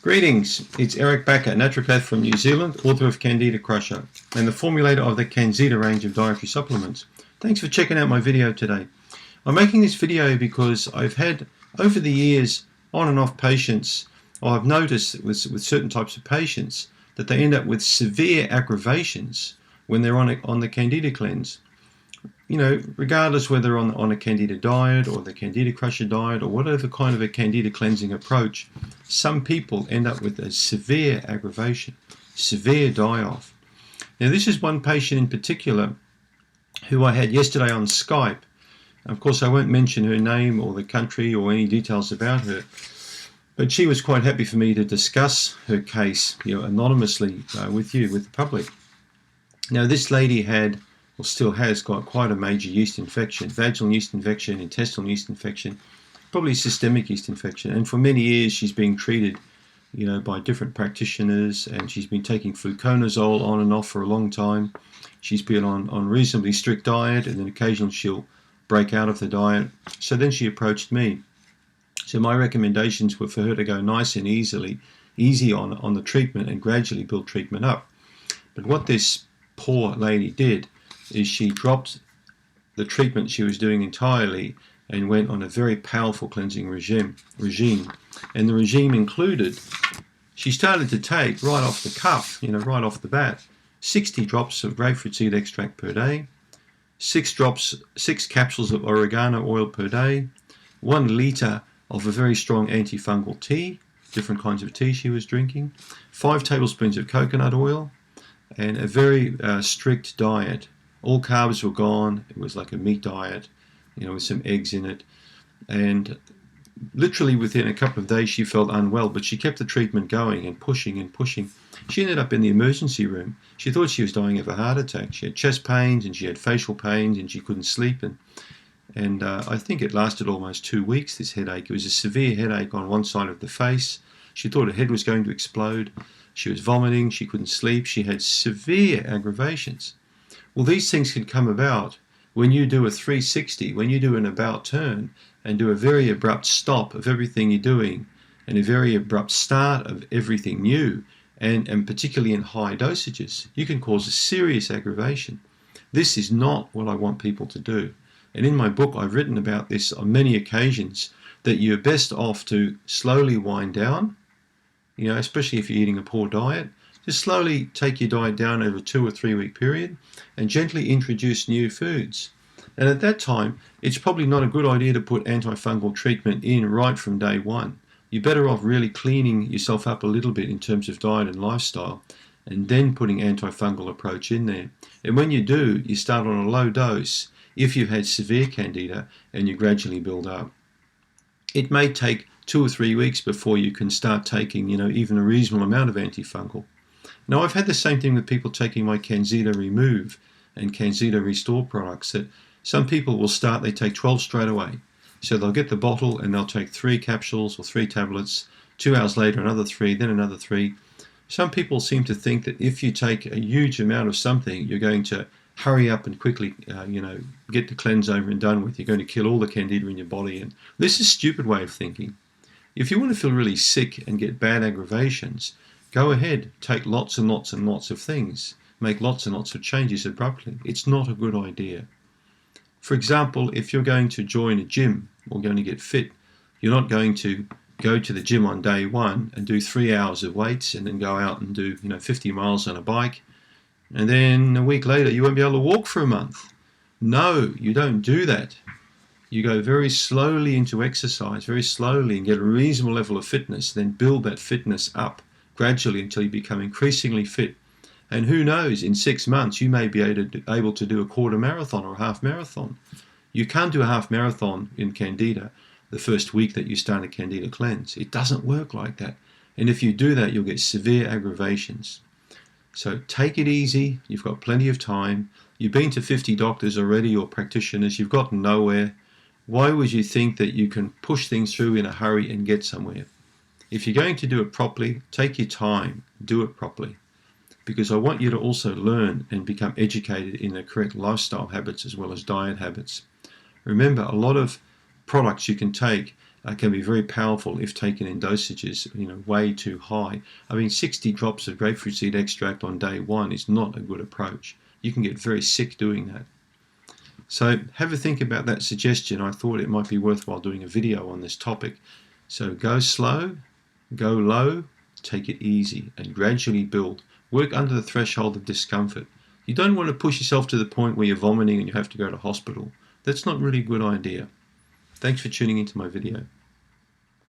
Greetings, it's Eric Backer, naturopath from New Zealand, author of Candida Crusher, and the formulator of the CanXida range of dietary supplements. Thanks for checking out my video today. I'm making this video because I've had, over the years, on and off patients, or I've noticed with certain types of patients, that they end up with severe aggravations when they're on the Candida cleanse. You know, regardless whether on a Candida diet or the Candida Crusher diet or whatever kind of a Candida cleansing approach, some people end up with a severe aggravation, severe die-off. Now, this is one patient in particular who I had yesterday on Skype. Of course, I won't mention her name or the country or any details about her, but she was quite happy for me to discuss her case, anonymously with the public. Now, this lady had, or still has, got quite a major yeast infection, vaginal yeast infection, intestinal yeast infection, probably systemic yeast infection. And for many years, she's being treated, by different practitioners, and she's been taking fluconazole on and off for a long time. She's been on reasonably strict diet, and then occasionally she'll break out of the diet. So then she approached me. So my recommendations were for her to go nice and easy on the treatment and gradually build treatment up. But what this poor lady did is she dropped the treatment she was doing entirely and went on a very powerful cleansing regime. And the regime included, she started to take right off the cuff, right off the bat, 60 drops of grapefruit seed extract per day, 6 capsules of oregano oil per day, 1 litre of a very strong anti-fungal tea, different kinds of tea she was drinking, 5 tablespoons of coconut oil, and a very strict diet. All carbs were gone. It was like a meat diet, with some eggs in it. And literally within a couple of days, she felt unwell, but she kept the treatment going and pushing and pushing. She ended up in the emergency room. She thought she was dying of a heart attack. She had chest pains and she had facial pains and she couldn't sleep. And I think it lasted almost 2 weeks, this headache. It was a severe headache on one side of the face. She thought her head was going to explode. She was vomiting. She couldn't sleep. She had severe aggravations. Well, these things can come about when you do a 360, when you do an about turn and do a very abrupt stop of everything you're doing and a very abrupt start of everything new, and particularly in high dosages. You can cause a serious aggravation. This is not what I want people to do. And in my book, I've written about this on many occasions, that you're best off to slowly wind down, especially if you're eating a poor diet. Just slowly take your diet down over a 2 or 3 week period and gently introduce new foods. And at that time, it's probably not a good idea to put antifungal treatment in right from day one. You're better off really cleaning yourself up a little bit in terms of diet and lifestyle, and then putting antifungal approach in there. And when you do, you start on a low dose if you've had severe candida, and you gradually build up. It may take 2 or 3 weeks before you can start taking, even a reasonable amount of antifungal. Now, I've had the same thing with people taking my CanXida Remove and CanXida Restore products, that some people will start, they take 12 straight away. So they'll get the bottle and they'll take 3 capsules or 3 tablets, 2 hours later another 3, then another 3. Some people seem to think that if you take a huge amount of something, you're going to hurry up and quickly, get the cleanse over and done with. You're going to kill all the candida in your body. And this is a stupid way of thinking. If you want to feel really sick and get bad aggravations, go ahead, take lots and lots and lots of things, make lots and lots of changes abruptly. It's not a good idea. For example, if you're going to join a gym or going to get fit, you're not going to go to the gym on day one and do 3 hours of weights and then go out and do 50 miles on a bike, and then a week later you won't be able to walk for a month. No, you don't do that. You go very slowly into exercise, very slowly, and get a reasonable level of fitness, then build that fitness up gradually until you become increasingly fit. And who knows, in 6 months you may be able to do a quarter marathon or a half marathon. You can't do a half marathon in Candida the first week that you start a Candida cleanse. It doesn't work like that. And if you do that, you'll get severe aggravations. So take it easy. You've got plenty of time. You've been to 50 doctors already or practitioners. You've gotten nowhere. Why would you think that you can push things through in a hurry and get somewhere? If you're going to do it properly, take your time. Do it properly. Because I want you to also learn and become educated in the correct lifestyle habits as well as diet habits. Remember, a lot of products you can take can be very powerful if taken in dosages, way too high. I mean, 60 drops of grapefruit seed extract on day 1 is not a good approach. You can get very sick doing that. So have a think about that suggestion. I thought it might be worthwhile doing a video on this topic. So go slow, go low, take it easy, and gradually build. Work under the threshold of discomfort. You don't want to push yourself to the point where you're vomiting and you have to go to hospital. That's not really a good idea. Thanks for tuning into my video.